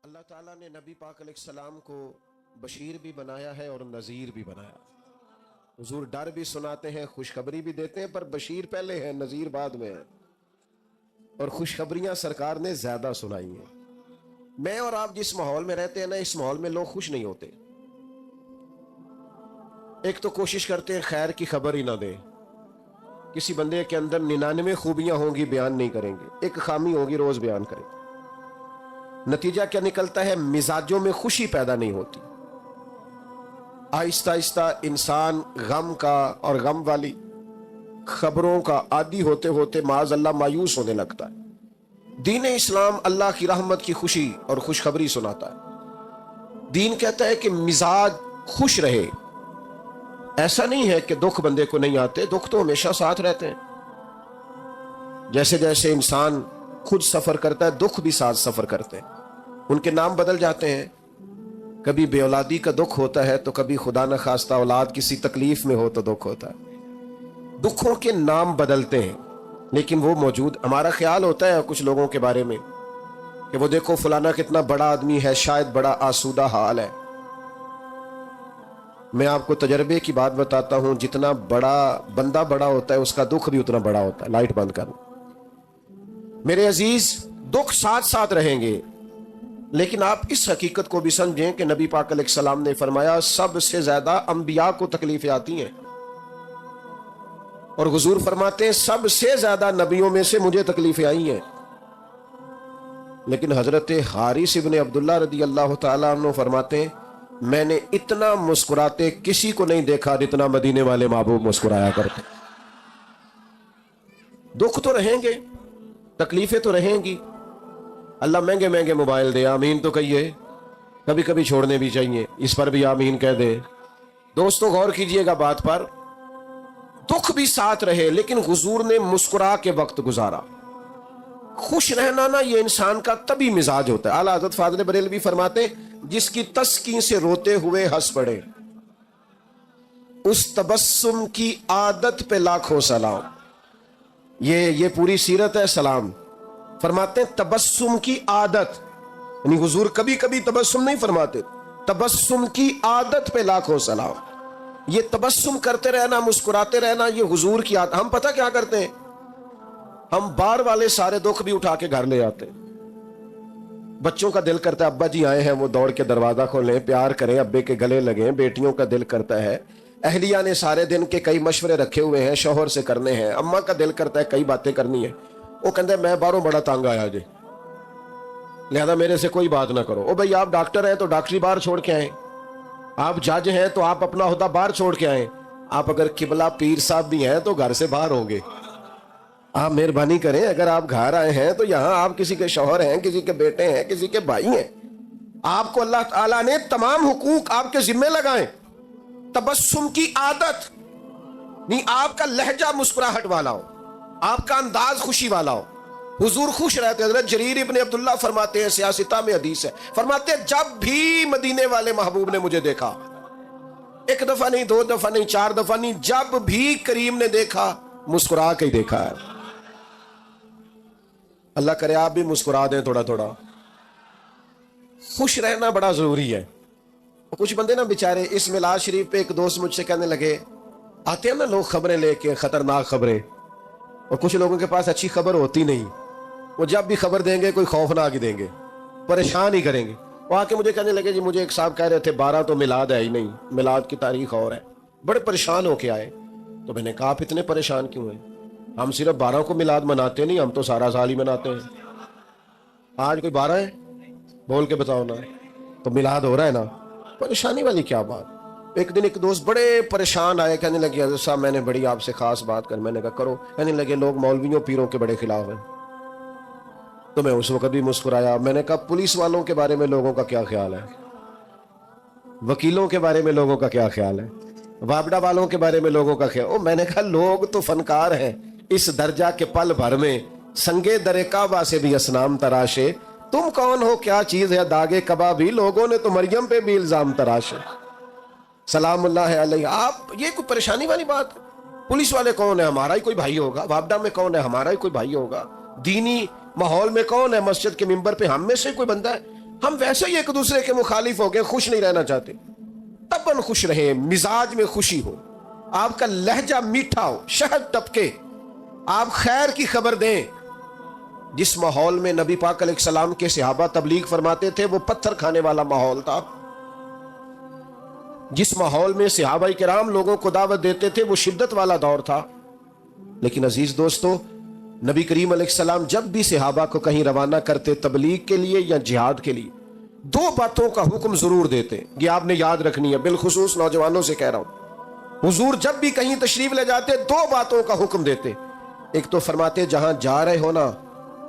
اللہ تعالیٰ نے نبی پاک علیہ السلام کو بشیر بھی بنایا ہے اور نذیر بھی بنایا. حضور ڈر بھی سناتے ہیں، خوشخبری بھی دیتے ہیں، پر بشیر پہلے ہے، نذیر بعد میں ہے. اور خوشخبریاں سرکار نے زیادہ سنائی ہیں. میں اور آپ جس ماحول میں رہتے ہیں نا، اس ماحول میں لوگ خوش نہیں ہوتے. ایک تو کوشش کرتے ہیں خیر کی خبر ہی نہ دیں. کسی بندے کے اندر 99 خوبیاں ہوں گی، بیان نہیں کریں گے. ایک خامی ہوگی، روز بیان کریں گے. نتیجہ کیا نکلتا ہے؟ مزاجوں میں خوشی پیدا نہیں ہوتی. آہستہ آہستہ انسان غم کا اور غم والی خبروں کا عادی ہوتے ہوتے معاذ اللہ مایوس ہونے لگتا ہے. دین اسلام اللہ کی رحمت کی خوشی اور خوشخبری سناتا ہے. دین کہتا ہے کہ مزاج خوش رہے. ایسا نہیں ہے کہ دکھ بندے کو نہیں آتے، دکھ تو ہمیشہ ساتھ رہتے ہیں. جیسے جیسے انسان خود سفر کرتا ہے، دکھ بھی ساتھ سفر کرتے ہیں. ان کے نام بدل جاتے ہیں. کبھی بے اولادی کا دکھ ہوتا ہے تو کبھی خدا نہ خواستہ اولاد کسی تکلیف میں ہو تو دکھ ہوتا ہے. دکھوں کے نام بدلتے ہیں لیکن وہ موجود. ہمارا خیال ہوتا ہے کچھ لوگوں کے بارے میں کہ وہ دیکھو فلانا کتنا بڑا آدمی ہے، شاید بڑا آسودہ حال ہے. میں آپ کو تجربے کی بات بتاتا ہوں، جتنا بڑا بندہ بڑا ہوتا ہے اس کا دکھ بھی اتنا بڑا ہوتا ہے. لائٹ بند کرنا. میرے عزیز، دکھ ساتھ ساتھ رہیں گے، لیکن آپ اس حقیقت کو بھی سمجھیں کہ نبی پاک علیہ السلام نے فرمایا سب سے زیادہ انبیاء کو تکلیفیں آتی ہیں. اور حضور فرماتے ہیں سب سے زیادہ نبیوں میں سے مجھے تکلیفیں آئی ہیں. لیکن حضرت حارث ابن عبداللہ رضی اللہ تعالیٰ عنہ فرماتے ہیں میں نے اتنا مسکراتے کسی کو نہیں دیکھا جتنا مدینے والے محبوب مسکرایا کرتے. دکھ تو رہیں گے، تکلیفیں تو رہیں گی. اللہ مہنگے مہنگے موبائل دے، آمین تو کہیے. کبھی کبھی چھوڑنے بھی چاہیے، اس پر بھی آمین کہہ دے. دوستو غور کیجئے گا بات پر. دکھ بھی ساتھ رہے لیکن حضور نے مسکرا کے وقت گزارا. خوش رہنا نا یہ انسان کا طبی مزاج ہوتا ہے. اعلیٰ حضرت فاضل بریلوی فرماتے جس کی تسکین سے روتے ہوئے ہنس پڑے اس تبسم کی عادت پہ لاکھوں سلام. یہ پوری سیرت ہے. سلام فرماتے ہیں تبسم کی عادت، یعنی حضور کبھی کبھی تبسم نہیں فرماتے، تبسم کی عادت پہ لاکھوں سلام. یہ تبسم کرتے رہنا، مسکراتے رہنا، یہ حضور کی عادت. ہم پتہ کیا کرتے ہیں؟ ہم بار والے سارے دکھ بھی اٹھا کے گھر لے آتے ہیں. بچوں کا دل کرتا ہے ابا جی آئے ہیں، وہ دوڑ کے دروازہ کھولیں، پیار کریں، ابے کے گلے لگیں. بیٹیوں کا دل کرتا ہے، اہلیہ نے سارے دن کے کئی مشورے رکھے ہوئے ہیں، شوہر سے کرنے ہیں. اماں کا دل کرتا ہے کئی باتیں کرنی ہے. وہ کہتے ہیں میں باہروں بڑا تانگ آیا جی، لہذا میرے سے کوئی بات نہ کرو. او بھائی آپ ڈاکٹر ہیں تو ڈاکٹری باہر چھوڑ کے آئیں، آپ جج ہیں تو آپ اپنا عہدہ باہر چھوڑ کے آئیں. آپ اگر قبلہ پیر صاحب بھی ہیں تو گھر سے باہر ہوں گے. آپ مہربانی کریں، اگر آپ گھر آئے ہیں تو یہاں آپ کسی کے شوہر ہیں، کسی کے بیٹے ہیں، کسی کے بھائی ہیں. آپ کو اللہ تعالیٰ نے تمام حقوق آپ کے ذمہ لگائیں. تبسم کی عادت نہیں، آپ کا لہجہ مسکراہٹ والا ہو، آپ کا انداز خوشی والا ہو. حضور خوش رہتے. حضرت جریر ابن عبداللہ فرماتے ہیں، سیاستہ میں حدیث ہے، فرماتے ہیں جب بھی مدینے والے محبوب نے مجھے دیکھا، ایک دفعہ نہیں، دو دفعہ نہیں، چار دفعہ نہیں، جب بھی کریم نے دیکھا مسکرا کے ہی دیکھا ہے. اللہ کرے آپ بھی مسکرا دیں تھوڑا تھوڑا. خوش رہنا بڑا ضروری ہے. کچھ بندے نا بیچارے، اس میلاد شریف پہ ایک دوست مجھ سے کہنے لگے آتے ہیں نا لوگ خبریں لے کے، خطرناک خبریں، اور کچھ لوگوں کے پاس اچھی خبر ہوتی نہیں. وہ جب بھی خبر دیں گے کوئی خوفناک ہی دیں گے، پریشان ہی کریں گے. وہ آ کے مجھے کہنے لگے جی مجھے ایک صاحب کہہ رہے تھے 12 تو میلاد ہے ہی نہیں، میلاد کی تاریخ اور ہے. بڑے پریشان ہو کے آئے. تو میں نے کہا آپ اتنے پریشان کیوں ہیں؟ ہم صرف 12 کو میلاد مناتے نہیں، ہم تو سارا سال ہی مناتے ہیں. آج کوئی 12 ہے؟ بول کے بتاؤ نا. تو میلاد ہو رہا ہے نا، پریشانی والی کیا بات. ایک دن ایک دوست بڑے پریشان آئے، کہنے لگے حضرت صاحب میں نے بڑی آپ سے خاص بات کر. میں نے کہا کرو. کہنے لگے لوگ مولویوں پیروں کے بڑے خلاف ہیں. تو میں اس وقت بھی مسکرایا. میں نے کہا پولیس والوں کے بارے میں لوگوں کا کیا خیال ہے؟ وکیلوں کے بارے میں لوگوں کا کیا خیال ہے؟ وابڈا والوں کے بارے میں لوگوں کا خیال. میں نے کہا لوگ تو فنکار ہیں اس درجہ کے پل بھر میں، سنگے در کعبہ سے بھی اسنام تراشے. تم کون ہو، کیا چیز ہے داغے کبا بھی، لوگوں نے تو مریم پہ بھی الزام تراشے. سلام اللہ علیہ. آپ یہ کوئی پریشانی والی بات ہے؟ پولیس والے کون ہے؟ ہمارا ہی کوئی بھائی ہوگا. وابڈا میں کون ہے؟ ہمارا ہی کوئی بھائی ہوگا. دینی ماحول میں کون ہے؟ مسجد کے ممبر پہ ہم میں سے کوئی بندہ ہے. ہم ویسے ہی ایک دوسرے کے مخالف ہو گئے, خوش نہیں رہنا چاہتے. تباً خوش رہیں, مزاج میں خوشی ہو, آپ کا لہجہ میٹھا ہو, شہد ٹپکے, آپ خیر کی خبر دیں. جس ماحول میں نبی پاک علیہ السلام کے صحابہ تبلیغ فرماتے تھے وہ پتھر کھانے والا ماحول تھا. جس ماحول میں صحابہ کرام لوگوں کو دعوت دیتے تھے وہ شدت والا دور تھا. لیکن عزیز دوستو, نبی کریم علیہ السلام جب بھی صحابہ کو کہیں روانہ کرتے تبلیغ کے لیے یا جہاد کے لیے, دو باتوں کا حکم ضرور دیتے. یہ آپ نے یاد رکھنی ہے, بالخصوص نوجوانوں سے کہہ رہا ہوں. حضور جب بھی کہیں تشریف لے جاتے دو باتوں کا حکم دیتے. ایک تو فرماتے جہاں جا رہے ہو نا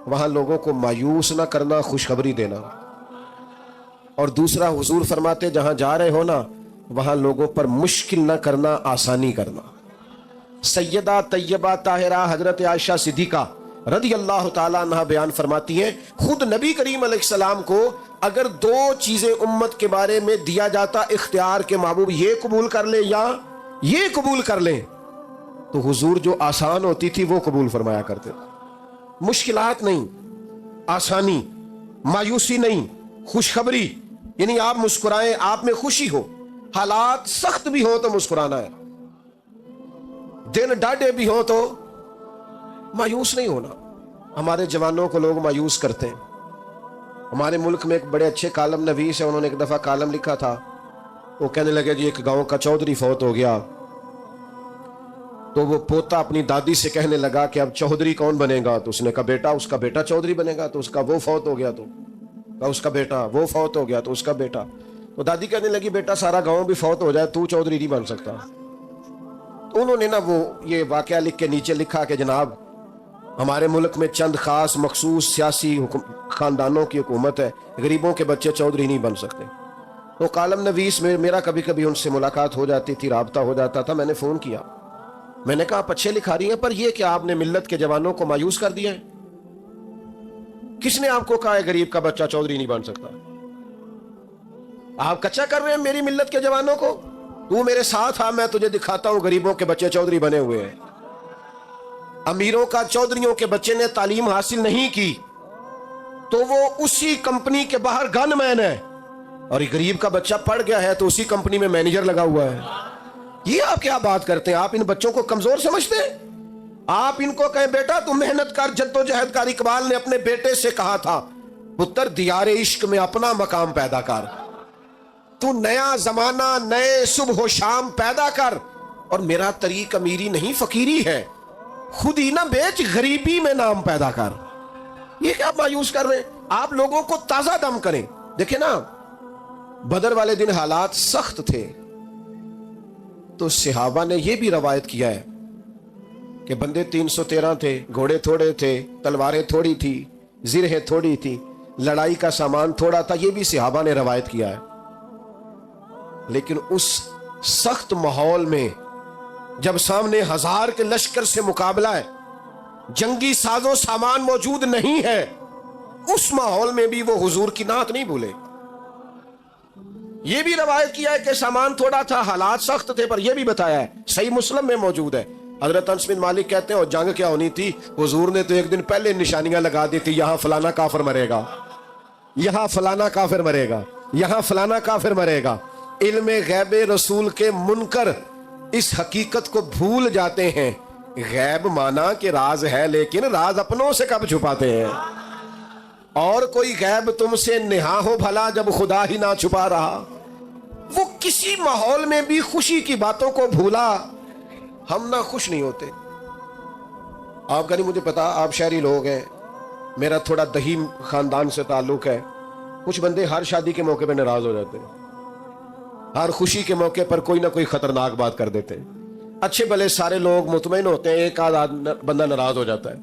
وہاں لوگوں کو مایوس نہ کرنا, خوشخبری دینا. اور دوسرا حضور فرماتے جہاں جا رہے ہو نا وہاں لوگوں پر مشکل نہ کرنا, آسانی کرنا. سیدہ طیبہ طاہرہ حضرت عائشہ صدیقہ رضی اللہ تعالیٰ عنہ بیان فرماتی ہیں, خود نبی کریم علیہ السلام کو اگر دو چیزیں امت کے بارے میں دیا جاتا اختیار کے محبوب یہ قبول کر لیں یا یہ قبول کر لیں, تو حضور جو آسان ہوتی تھی وہ قبول فرمایا کرتے. مشکلات نہیں, آسانی, مایوسی نہیں, خوشخبری. یعنی آپ مسکرائیں, آپ میں خوشی ہو, حالات سخت بھی ہو تو مسکرانا ہے, دن ڈاڈے بھی ہو تو مایوس نہیں ہونا. ہمارے جوانوں کو لوگ مایوس کرتے ہیں. ہمارے ملک میں ایک بڑے اچھے کالم نویس ہے, انہوں نے ایک دفعہ کالم لکھا تھا. وہ کہنے لگے جی ایک گاؤں کا چودھری فوت ہو گیا, تو وہ پوتا اپنی دادی سے کہنے لگا کہ اب چودھری کون بنے گا؟ تو اس نے کہا بیٹا, اس کا بیٹا چودھری بنے گا. تو اس کا وہ فوت ہو گیا, تو کہا اس کا بیٹا, وہ فوت ہو گیا تو اس کا بیٹا. تو دادی کہنے لگی بیٹا سارا گاؤں بھی فوت ہو جائے تو چودھری نہیں بن سکتا. تو انہوں نے نا وہ یہ واقعہ لکھ کے نیچے لکھا کہ جناب ہمارے ملک میں چند خاص مخصوص سیاسی خاندانوں کی حکومت ہے, غریبوں کے بچے چودھری نہیں بن سکتے. تو کالم نویس میں میرا کبھی کبھی ان سے ملاقات ہو جاتی تھی, رابطہ ہو جاتا تھا. میں نے فون کیا, میں نے کہا آپ اچھے لکھا رہی ہیں پر یہ کہ آپ نے ملت کے جوانوں کو مایوس کر دیا ہے. کس نے آپ کو کہا ہے غریب کا بچہ چودھری نہیں بن سکتا؟ آپ کچا کر رہے ہیں میری ملت کے جوانوں کو. تو میرے ساتھ آ, میں تجھے دکھاتا ہوں غریبوں کے بچے چودھری بنے ہوئے ہیں. امیروں کا چودھریوں کے بچے نے تعلیم حاصل نہیں کی تو وہ اسی کمپنی کے باہر گن مین ہے, اور غریب کا بچہ پڑھ گیا ہے تو اسی کمپنی میں مینیجر لگا ہوا ہے. یہ آپ کیا بات کرتے ہیں؟ آپ ان بچوں کو کمزور سمجھتے ہیں؟ آپ ان کو کہیں بیٹا تم محنت کر, جدوجہد کر. اقبال نے اپنے بیٹے سے کہا تھا پتر دیار عشق میں اپنا مقام پیدا کر, تو نیا زمانہ نئے صبح و شام پیدا کر. اور میرا طریق امیری نہیں فقیری ہے, خود ہی نہ بیچ غریبی میں نام پیدا کر. یہ کیا مایوس کر رہے ہیں؟ آپ لوگوں کو تازہ دم کریں. دیکھیں نا بدر والے دن حالات سخت تھے تو صحابہ نے یہ بھی روایت کیا ہے کہ بندے 313 تھے, گھوڑے تھوڑے تھے, تلواریں تھوڑی تھی, زرہیں تھوڑی تھی, لڑائی کا سامان تھوڑا تھا. یہ بھی صحابہ نے روایت کیا ہے. لیکن اس سخت ماحول میں جب سامنے 1000 کے لشکر سے مقابلہ ہے, جنگی ساز و سامان موجود نہیں ہے, اس ماحول میں بھی وہ حضور کی نعت نہیں بھولے. یہ بھی روایت کیا ہے کہ سامان تھوڑا تھا, حالات سخت تھے, پر یہ بھی بتایا ہے, صحیح مسلم میں موجود ہے. حضرت انس بن مالک کہتے ہیں اور جنگ کیا ہونی تھی, حضور نے تو ایک دن پہلے نشانیاں لگا دی تھی, یہاں فلانا کافر مرے گا, یہاں فلانا کافر مرے گا, یہاں فلانا کافر مرے گا. علم غیب رسول کے منکر اس حقیقت کو بھول جاتے ہیں. غیب مانا کہ راز ہے لیکن راز اپنوں سے کب چھپاتے ہیں. اور کوئی غیب تم سے نہا ہو بھلا جب خدا ہی نہ چھپا رہا. وہ کسی ماحول میں بھی خوشی کی باتوں کو بھولا, ہم نہ خوش نہیں ہوتے. آپ کا نہیں مجھے پتا, آپ شہری لوگ ہیں, میرا تھوڑا دہی خاندان سے تعلق ہے. کچھ بندے ہر شادی کے موقع پہ ناراض ہو جاتے ہیں, ہر خوشی کے موقع پر کوئی نہ کوئی خطرناک بات کر دیتے ہیں. اچھے بھلے سارے لوگ مطمئن ہوتے ہیں, ایک آدھ بندہ ناراض ہو جاتا ہے.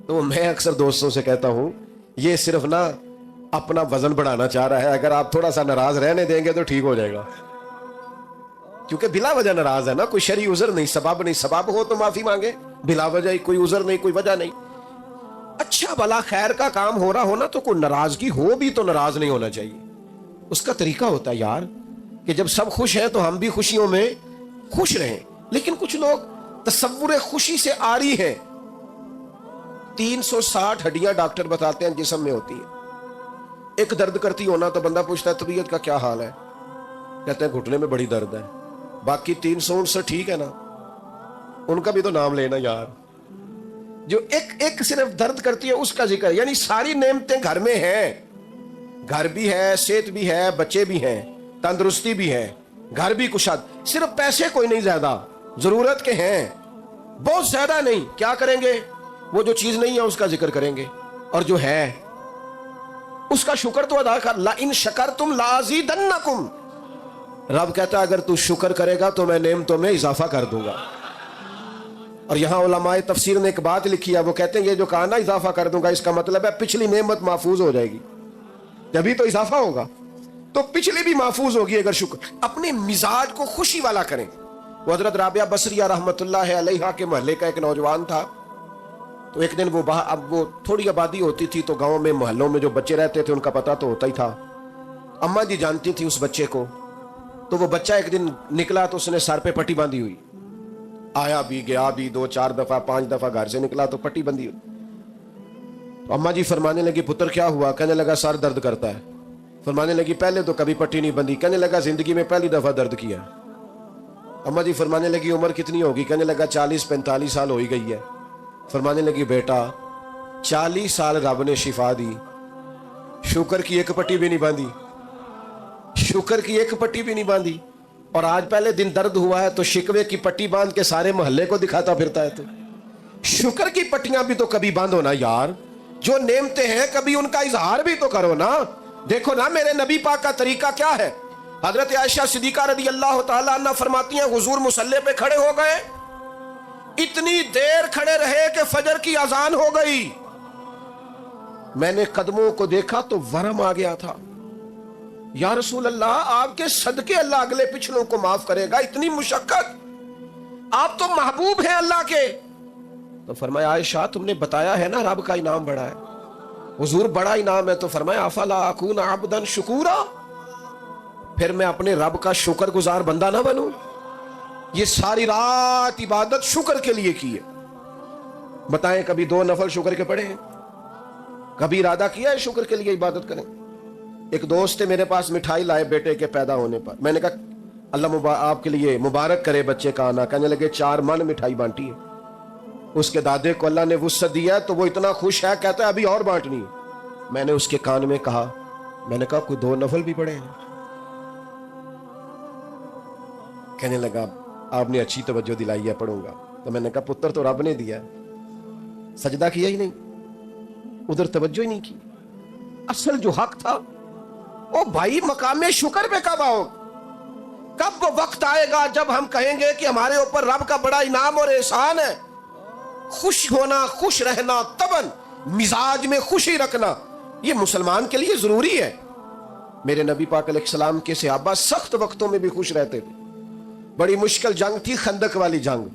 تو میں اکثر دوستوں سے کہتا ہوں یہ صرف نا اپنا وزن بڑھانا چاہ رہا ہے, اگر آپ تھوڑا سا ناراض رہنے دیں گے تو ٹھیک ہو جائے گا. کیونکہ بلا وجہ ناراض ہے نا, کوئی شرعی عذر نہیں, سبب نہیں. سبب ہو تو معافی مانگے, بلا وجہ ہی کوئی عذر نہیں, کوئی وجہ نہیں. اچھا بھلا خیر کا کام ہو رہا ہونا تو کوئی ناراضگی ہو بھی تو ناراض نہیں ہونا چاہیے. اس کا طریقہ ہوتا ہے یار کہ جب سب خوش ہیں تو ہم بھی خوشیوں میں خوش رہیں. لیکن کچھ لوگ تصور خوشی سے آری ہیں. 360 ہڈیاں ڈاکٹر بتاتے ہیں جسم میں ہوتی ہیں, ایک درد کرتی ہونا تو بندہ پوچھتا ہے طبیعت کا کیا حال ہے، کہتے ہیں گھٹنے میں بڑی درد ہے، باقی 359 ٹھیک ہے نا، ان کا بھی تو نام لینا یار۔ جو ایک صرف درد کرتی ہے اس کا ذکر، یعنی ساری نعمتیں گھر میں ہیں، گھر بھی ہے، صحت بھی ہے، بچے بھی ہیں، تندرستی بھی ہے، گھر بھی کشاد، صرف پیسے کوئی نہیں زیادہ، ضرورت کے ہیں بہت زیادہ نہیں، کیا کریں گے؟ وہ جو چیز نہیں ہے اس کا ذکر کریں گے، اور جو ہے اس کا شکر تو ادا کر۔ لَإِن شَكَرْتُمْ لَأَزِيدَنَّكُمْ، رب کہتا ہے اگر تو شکر کرے گا تو میں نعمتوں میں اضافہ کر دوں گا۔ اور یہاں علماء تفسیر نے ایک بات لکھی ہے، وہ کہتے ہیں یہ جو کہا نا اضافہ کر دوں گا، اس کا مطلب ہے پچھلی نعمت محفوظ ہو جائے گی، جبھی تو اضافہ ہوگا، تو پچھلی بھی محفوظ ہوگی اگر شکر۔ اپنے مزاج کو خوشی والا کریں۔ وہ حضرت رابعہ بصریہ رحمت اللہ علیہا کے محلے کا ایک نوجوان تھا، تو ایک دن اب وہ تھوڑی آبادی ہوتی تھی تو گاؤں میں محلوں میں جو بچے رہتے تھے ان کا پتہ تو ہوتا ہی تھا، اماں جی جانتی تھی اس بچے کو، تو وہ بچہ ایک دن نکلا تو اس نے سر پہ پٹی باندھی ہوئی، آیا بھی گیا بھی 2 4 دفعہ 5 دفعہ گھر سے نکلا تو پٹی بندھی ہوئی۔ تو اماں جی فرمانے لگی پتر کیا ہوا؟ کہنے لگا سر درد کرتا ہے۔ فرمانے لگی پہلے تو کبھی پٹی نہیں بندھی۔ کہنے لگا زندگی میں پہلی دفعہ درد کیا۔ اماں جی فرمانے لگی عمر کتنی ہوگی؟ کہنے لگا 40 45 سال ہو ہی گئی ہے۔ فرمانے لگی بیٹا 40 سال رب نے شفا دی، شکر کی ایک پٹی بھی نہیں باندھی، شکر کی ایک پٹی بھی نہیں باندھی، اور آج پہلے دن درد ہوا ہے تو شکوے کی پٹی باندھ کے سارے محلے کو دکھاتا پھرتا ہے۔ تو شکر کی پٹیاں بھی تو کبھی باندھ ہونا یار، جو نعمتیں ہیں کبھی ان کا اظہار بھی تو کرو نا۔ دیکھو نا میرے نبی پاک کا طریقہ کیا ہے۔ حضرت عائشہ صدیقہ رضی اللہ تعالیٰ عنہ فرماتی ہیں حضور مصلی پہ کھڑے ہو گئے، اتنی دیر کھڑے رہے کہ فجر کی اذان ہو گئی، میں نے قدموں کو دیکھا تو ورم آ گیا تھا، یا رسول اللہ آپ کے صدقے اللہ اگلے پچھلوں کو معاف کرے گا، اتنی مشقت، آپ تو محبوب ہیں اللہ کے۔ تو فرمایا عائشہ تم نے بتایا ہے نا رب کا انعام بڑا ہے۔ حضور بڑا انعام ہے، تو فرمایا افلا اکون عبدا شکورا، پھر میں اپنے رب کا شکر گزار بندہ نہ بنوں؟ یہ ساری رات عبادت شکر کے لیے کی ہے، بتائیں کبھی 2 نفل شکر کے پڑھے ہیں؟ کبھی ارادہ کیا ہے شکر کے لیے عبادت کریں؟ ایک دوست میرے پاس مٹھائی لائے بیٹے کے پیدا ہونے پر، میں نے کہا اللہ آپ کے لیے مبارک کرے بچے کا آنا۔ کہنے لگے 4 من مٹھائی بانٹی ہے۔ اس کے دادے کو اللہ نے وسعت دیا ہے تو وہ اتنا خوش ہے، کہتا ہے ابھی اور بانٹنی ہے۔ میں نے اس کے کان میں کہا، میں نے کہا کوئی 2 نفل بھی پڑھے ہیں؟ کہنے لگا آپ نے اچھی توجہ دلائی ہے، پڑھوں گا۔ تو میں نے کہا پتر تو رب نے دیا، سجدہ کیا ہی نہیں، ادھر توجہ ہی نہیں کی، اصل جو حق تھا او بھائی مقام شکر پہ کب آؤ؟ کب وہ وقت آئے گا جب ہم کہیں گے کہ ہمارے اوپر رب کا بڑا انعام اور احسان ہے؟ خوش ہونا، خوش رہنا، طبعاً مزاج میں خوشی رکھنا یہ مسلمان کے لیے ضروری ہے۔ میرے نبی پاک علیہ السلام کے صحابہ سخت وقتوں میں بھی خوش رہتے تھے۔ بڑی مشکل جنگ تھی خندق والی جنگ،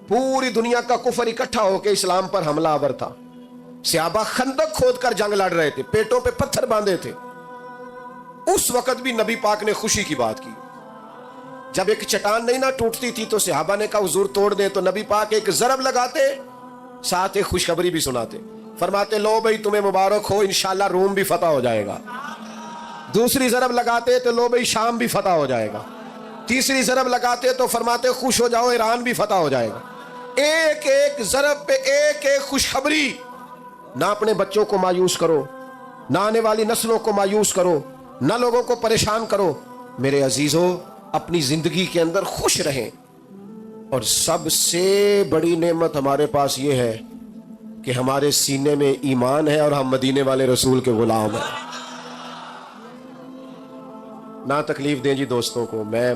پوری دنیا کا کفر اکٹھا ہو کے اسلام پر حملہ آور تھا، صحابہ خندق کھود کر جنگ لڑ رہے تھے، پیٹوں پہ پتھر باندھے تھے۔ اس وقت بھی نبی پاک نے خوشی کی بات کی۔ جب ایک چٹان نہیں نہ ٹوٹتی تھی تو صحابہ نے کہا حضور توڑ دیں، تو نبی پاک ایک ضرب لگاتے، ساتھ ایک خوشخبری بھی سناتے، فرماتے لو بھائی تمہیں مبارک ہو، انشاءاللہ روم بھی فتح ہو جائے گا۔ دوسری ضرب لگاتے تو لو بھائی شام بھی فتح ہو جائے گا۔ تیسری ضرب لگاتے تو فرماتے خوش ہو جاؤ ایران بھی فتح ہو جائے گا۔ ایک ایک ضرب پہ ایک ایک خوشخبری۔ نہ اپنے بچوں کو مایوس کرو، نہ آنے والی نسلوں کو مایوس کرو، نہ لوگوں کو پریشان کرو۔ میرے عزیزوں اپنی زندگی کے اندر خوش رہیں، اور سب سے بڑی نعمت ہمارے پاس یہ ہے کہ ہمارے سینے میں ایمان ہے اور ہم مدینے والے رسول کے غلام ہیں۔ نہ تکلیف دیں جی دوستوں کو، میں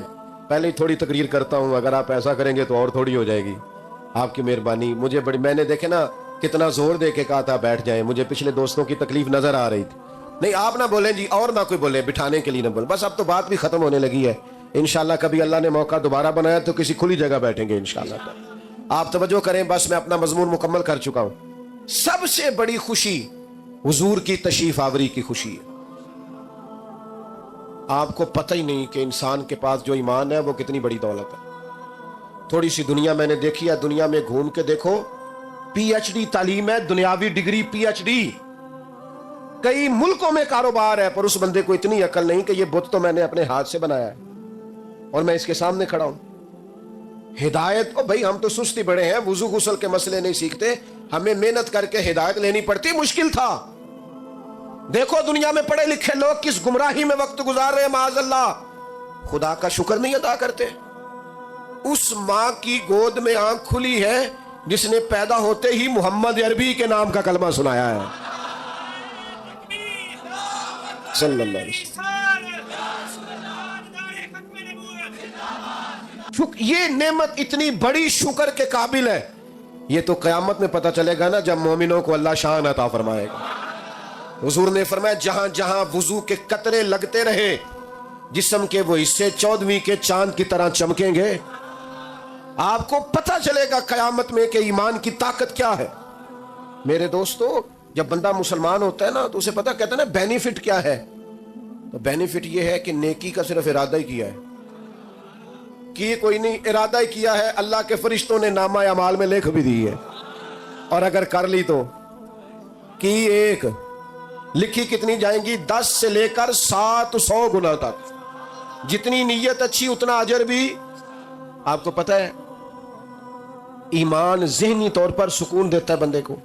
پہلے ہی تھوڑی تقریر کرتا ہوں، اگر آپ ایسا کریں گے تو اور تھوڑی ہو جائے گی۔ آپ کی مہربانی، مجھے بڑی، میں نے دیکھے نا کتنا زور دے کے کہا تھا بیٹھ جائیں، مجھے پچھلے دوستوں کی تکلیف نظر آ رہی تھی۔ نہیں آپ نہ بولیں جی، اور نہ کوئی بولے، بٹھانے کے لیے نہ بولیں، بس اب تو بات بھی ختم ہونے لگی ہے۔ انشاءاللہ کبھی اللہ نے موقع دوبارہ بنایا تو کسی کھلی جگہ بیٹھیں گے انشاءاللہ۔ آپ توجہ کریں، بس میں اپنا مضمون مکمل کر چکا ہوں۔ سب سے بڑی خوشی حضور کی تشریف آوری کی خوشی ہے۔ آپ کو پتہ ہی نہیں کہ انسان کے پاس جو ایمان ہے وہ کتنی بڑی دولت ہے۔ تھوڑی سی دنیا میں نے دیکھی ہے، دنیا میں گھوم کے دیکھو، پی ایچ ڈی تعلیم ہے، دنیاوی ڈگری پی ایچ ڈی، کئی ملکوں میں کاروبار ہے، پر اس بندے کو اتنی عقل نہیں کہ یہ بت تو میں نے اپنے ہاتھ سے بنایا ہے اور میں اس کے سامنے کھڑا ہوں۔ ہدایت کو بھائی ہم تو سستی بڑے ہیں، وضو غسل کے مسئلے نہیں سیکھتے، ہمیں محنت کر کے ہدایت لینی پڑتی، مشکل تھا۔ دیکھو دنیا میں پڑھے لکھے لوگ کس گمراہی میں وقت گزار رہے ہیں، معاذ اللہ، خدا کا شکر نہیں ادا کرتے۔ اس ماں کی گود میں آنکھ کھلی ہے جس نے پیدا ہوتے ہی محمد عربی کے نام کا کلمہ سنایا ہے، صلی اللہ علیہ وسلم۔ یہ نعمت اتنی بڑی شکر کے قابل ہے، یہ تو قیامت میں پتہ چلے گا نا جب مومنوں کو اللہ شان عطا فرمائے گا۔ حضور نے فرمایا جہاں جہاں وضو کے قطرے لگتے رہے جسم کے وہ حصے 14ویں کے چاند کی طرح چمکیں گے۔ آپ کو پتہ چلے گا قیامت میں کہ ایمان کی طاقت کیا ہے۔ میرے دوستو، جب بندہ مسلمان ہوتا ہے نا تو اسے پتہ کہتا ہے نا بینیفٹ کیا ہے، تو بینیفٹ یہ ہے کہ نیکی کا صرف ارادہ ہی کیا ہے، کہ کوئی نہیں، ارادہ ہی کیا ہے، اللہ کے فرشتوں نے نامہ اعمال میں لکھ بھی دی ہے، اور اگر کر لی تو کی ایک لکھی کتنی جائیں گی، 10 سے لے کر 700 گنا تک، جتنی نیت اچھی اتنا اجر بھی۔ آپ کو پتہ ہے ایمان ذہنی طور پر سکون دیتا ہے بندے کو،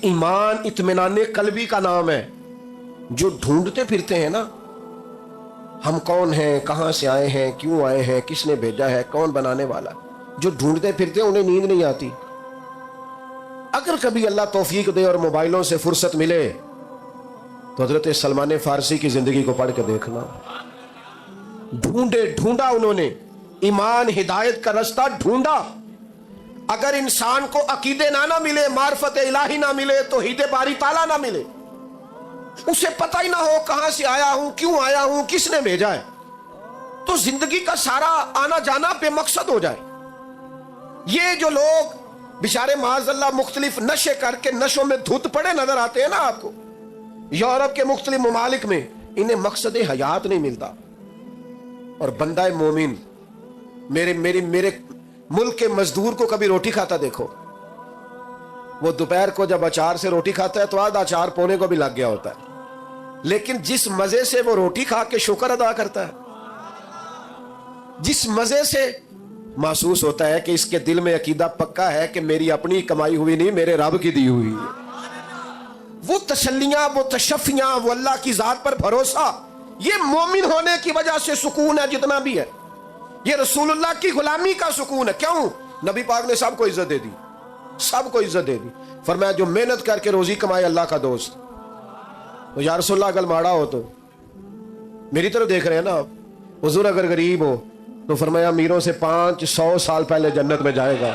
ایمان اطمینان قلبی کا نام ہے۔ جو ڈھونڈتے پھرتے ہیں نا ہم کون ہیں، کہاں سے آئے ہیں، کیوں آئے ہیں، کس نے بھیجا ہے، کون بنانے والا، جو ڈھونڈتے پھرتے ہیں انہیں نیند نہیں آتی۔ اگر کبھی اللہ توفیق دے اور موبائلوں سے فرصت ملے تو حضرت سلمان فارسی کی زندگی کو پڑھ کے دیکھنا، ڈھونڈا انہوں نے ایمان ہدایت کا رستہ ڈھونڈا۔ اگر انسان کو عقیدے نہ ملے، معرفت الہی نہ ملے، توحید باری تعالیٰ نہ ملے، اسے پتہ ہی نہ ہو کہاں سے آیا ہوں، کیوں آیا ہوں، کس نے بھیجا ہے، تو زندگی کا سارا آنا جانا بے مقصد ہو جائے۔ یہ جو لوگ بیچارے معاذ اللہ مختلف نشے کر کے نشوں میں دھت پڑے نظر آتے ہیں نا آپ کو، یورپ کے مختلف ممالک میں، انہیں مقصد حیات نہیں ملتا۔ اور بندہ مومن، میرے ملک کے مزدور کو کبھی روٹی کھاتا دیکھو، وہ دوپہر کو جب اچار سے روٹی کھاتا ہے تو آدھا اچار پونے کو بھی لگ گیا ہوتا ہے، لیکن جس مزے سے وہ روٹی کھا کے شکر ادا کرتا ہے، جس مزے سے محسوس ہوتا ہے کہ اس کے دل میں عقیدہ پکا ہے کہ میری اپنی کمائی ہوئی نہیں، میرے رب کی دی ہوئی ہے، وہ تسلیاں، وہ تشفیاں، وہ اللہ کی ذات پر بھروسہ، یہ مومن ہونے کی وجہ سے سکون ہے جتنا بھی ہے۔ یہ رسول اللہ کی غلامی کا سکون ہے۔ کیوں؟ نبی پاک نے سب کو عزت دے دی، سب کو عزت دے دی، فرمایا جو محنت کر کے روزی کمائے اللہ کا دوست، تو یا رسول اللہ اگر ماڑا ہو تو میری طرف دیکھ رہے ہیں نا آپ، حضور اگر غریب ہو تو فرمایا امیروں سے 500 سال پہلے جنت میں جائے گا۔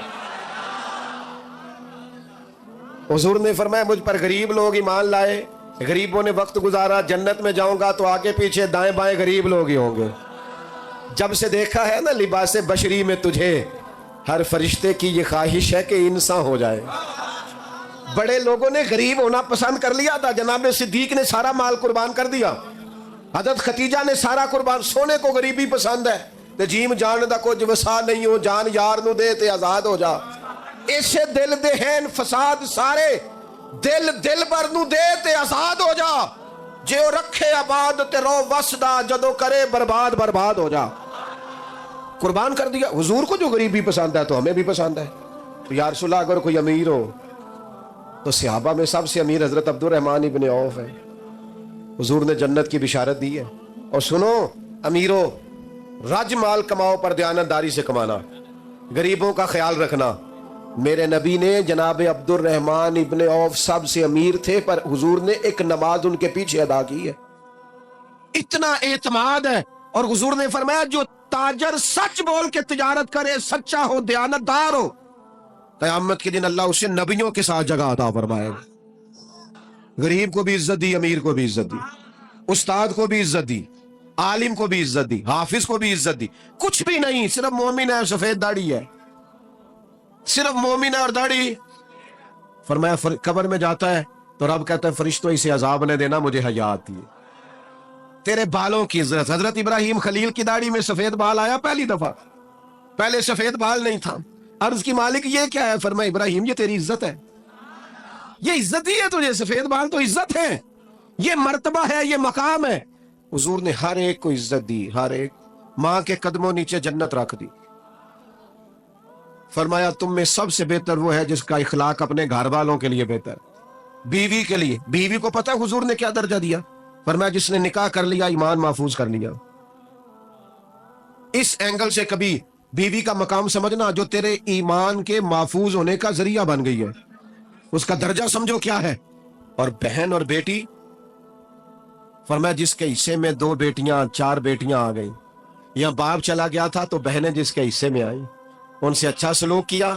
حضور نے فرمایا مجھ پر غریب لوگ ایمان لائے، غریبوں نے وقت گزارا، جنت میں جاؤں گا تو آگے پیچھے دائیں بائیں غریب لوگ ہی ہوں گے۔ جب سے دیکھا ہے نا لباس بشری میں تجھے، ہر فرشتے کی یہ خواہش ہے کہ انسان ہو جائے۔ بڑے لوگوں نے غریب ہونا پسند کر لیا تھا، جناب صدیق نے سارا مال قربان کر دیا، حضرت خدیجہ نے سارا قربان، سونے کو غریبی پسند ہے تے جیم جان دا کچھ وسا نہیں ہو، جان یار نو دے تے آزاد ہو جا، ایسے دل دے ہیں فساد سارے، دل بر نو دے تے آزاد ہو جا، جے او رکھے آباد تے رو وسدا، جدو کرے برباد ہو جا۔ قربان کر دیا۔ حضور کو جو غریبی پسند ہے تو ہمیں بھی پسند ہے۔ تو یا رسول اللہ اگر کوئی امیر ہو تو صحابہ میں سب سے امیر حضرت عبد الرحمن ابن عوف ہے، حضور نے جنت کی بشارت دی ہے۔ اور سنو امیرو، رج مال کماؤ پر دیانتداری سے کمانا، غریبوں کا خیال رکھنا۔ میرے نبی نے جناب عبد الرحمن ابن عوف سب سے امیر تھے، پر حضور نے ایک نماز ان کے پیچھے ادا کی ہے، اتنا اعتماد ہے۔ اور حضور نے فرمایا جو تاجر سچ بول کے تجارت کرے، سچا ہو، دیانتدار ہو، قیامت کے دن اللہ اسے نبیوں کے ساتھ جگہ عطا فرمائے گا۔ غریب کو بھی عزت دی، امیر کو بھی عزت دی، استاد کو بھی عزت دی، عالم کو بھی عزت دی، حافظ کو بھی عزت دی۔ کچھ بھی نہیں، صرف مومن ہے، سفید داڑھی ہے، صرف مومن ہے اور داڑھی۔ فرمایا قبر میں جاتا ہے تو رب کہتا ہے فرشتوں اسے عذاب نہ دینا، مجھے حیا آتی ہے۔ تیرے بالوں کی عزت، حضرت ابراہیم خلیل کی داڑھی میں سفید بال آیا پہلی دفعہ، پہلے سفید بال نہیں تھا۔ عرض کی مالک یہ کیا ہے؟ فرمایا ابراہیم یہ تیری عزت ہے، یہ عزت ہی ہے تجھے، سفید بال تو عزت ہے، یہ مرتبہ ہے، یہ مقام ہے۔ حضور نے ہر ایک کو عزت دی، ہر ایک۔ ماں کے قدموں نیچے جنت رکھ دی۔ فرمایا تم میں سب سے بہتر وہ ہے جس کا اخلاق اپنے گھر والوں کے لیے بہتر، بیوی کے لیے۔ بیوی کو پتہ ہے حضور نے کیا درجہ دیا؟ فرمایا جس نے نکاح کر لیا ایمان محفوظ کر لیا۔ اس اینگل سے کبھی بیوی کا مقام سمجھنا جو تیرے ایمان کے محفوظ ہونے کا ذریعہ بن گئی ہے، اس کا درجہ سمجھو کیا ہے۔ اور بہن اور بیٹی، فرمایا جس کے حصے میں 2 بیٹیاں 4 بیٹیاں آ گئیں، یا باپ چلا گیا تھا تو بہنیں جس کے حصے میں آئیں، ان سے اچھا سلوک کیا،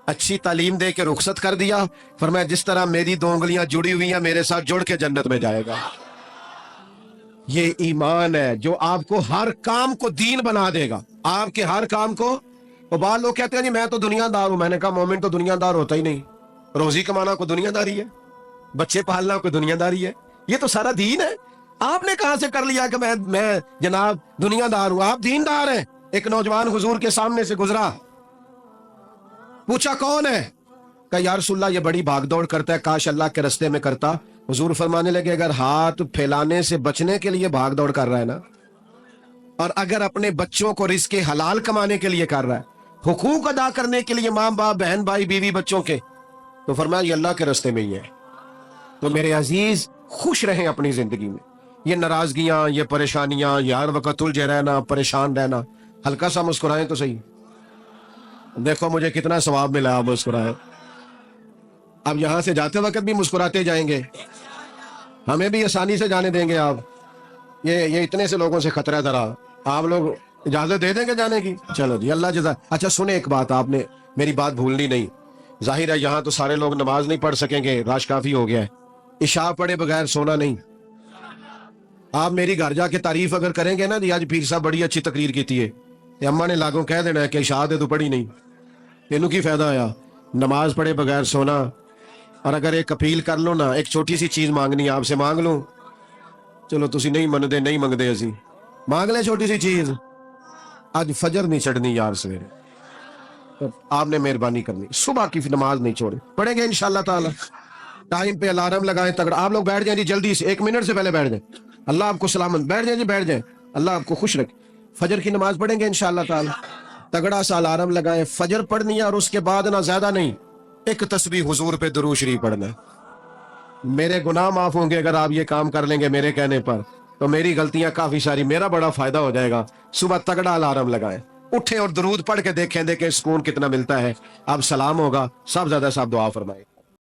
اچھی تعلیم دے کے رخصت کر دیا۔ فرمایا جس طرح میری 2 انگلیاں جڑی ہوئی ہیں میرے ساتھ جڑ کے جنت میں جائے گا۔ یہ ایمان ہے جو آپ کو ہر کام کو دین بنا دے گا، آپ کے ہر کام کو۔ وہ بعض لوگ کہتے ہیں جی میں تو دنیا دار ہوں، میں نے کہا مومن تو دنیا دار ہوتا ہی نہیں۔ روزی کمانا کوئی دنیا داری ہے؟ بچے پالنا کوئی دنیا داری ہے؟ یہ تو سارا دین ہے۔ آپ نے کہاں سے کر لیا کہ میں جناب دنیا دار ہوں؟ آپ دین دار ہیں۔ ایک نوجوان حضور کے سامنے سے گزرا، پوچھا کون ہے؟ کہا یا رسول اللہ یہ بڑی بھاگ دوڑ کرتا ہے، کاش اللہ کے رستے میں کرتا۔ حضور فرمانے لگے اگر ہاتھ پھیلانے سے بچنے کے لیے بھاگ دوڑ کر رہا ہے نا، اور اگر اپنے بچوں کو رزق حلال کمانے کے لیے کر رہا ہے، حقوق ادا کرنے کے لیے ماں باپ بہن بھائی بیوی بچوں کے، تو فرمایا یہ اللہ کے رستے میں ہی ہے۔ تو میرے عزیز خوش رہیں اپنی زندگی میں۔ یہ ناراضگیاں، یہ پریشانیاں، یہ ہر وقت الجھے رہنا، پریشان رہنا، ہلکا سا مسکرائیں تو صحیح۔ دیکھو مجھے کتنا ثواب ملا، آپ مسکرائیں۔ اب یہاں سے جاتے وقت بھی مسکراتے جائیں گے، ہمیں بھی آسانی سے جانے دیں گے آپ؟ یہ اتنے سے لوگوں سے خطرہ ہے ذرا، آپ لوگ اجازت دے دیں گے جانے کی؟ چلو جی اللہ جزا۔ اچھا سنیں ایک بات، آپ نے میری بات بھولنی نہیں۔ ظاہر ہے یہاں تو سارے لوگ نماز نہیں پڑھ سکیں گے، رش کافی ہو گیا ہے۔ عشاء پڑھے بغیر سونا نہیں۔ آپ میری گھر جا کے تعریف اگر کریں گے نا جی آج پیر صاحب بڑی اچھی تقریر کیتی ہے، اماں نے لاگوں کہہ دینا ہے کہ عشاء دے تو پڑھی نہیں، تینوں کی فائدہ آیا؟ نماز پڑھے بغیر سونا۔ اور اگر ایک اپیل کر لو نا، ایک چھوٹی سی چیز مانگنی آپ سے مانگ لوں، چلو تسی نہیں مندے نہیں منگدے، اسی مانگ لیں چھوٹی سی چیز۔ آج فجر نہیں چڑھنی یار سویرے، آپ نے مہربانی کرنی، صبح کی نماز نہیں چھوڑے، پڑھیں گے انشاءاللہ تعالی۔ ٹائم پہ الارم لگائیں تگڑا۔ آپ لوگ بیٹھ جائیں جی جلدی سے، 1 منٹ سے پہلے بیٹھ جائیں۔ اللہ آپ کو سلامت، بیٹھ جائیں جی بیٹھ جائیں، اللہ آپ کو خوش رکھے۔ فجر کی نماز پڑھیں گے انشاءاللہ تعالی، تگڑا سا الارم لگائیں، فجر پڑھنی ہے، اور اس کے بعد نہ زیادہ نہیں، ایک تسبیح حضور پہ درود شریف پڑھنا ہے۔ میرے گناہ معاف ہوں گے اگر آپ یہ کام کر لیں گے میرے کہنے پر، تو میری غلطیاں کافی ساری، میرا بڑا فائدہ ہو جائے گا۔ صبح تگڑا الارم لگائیں، اٹھیں اور درود پڑھ کے دیکھیں سکون کتنا ملتا ہے۔ اب سلام ہوگا، سب زیادہ صاحب دعا فرمائیں۔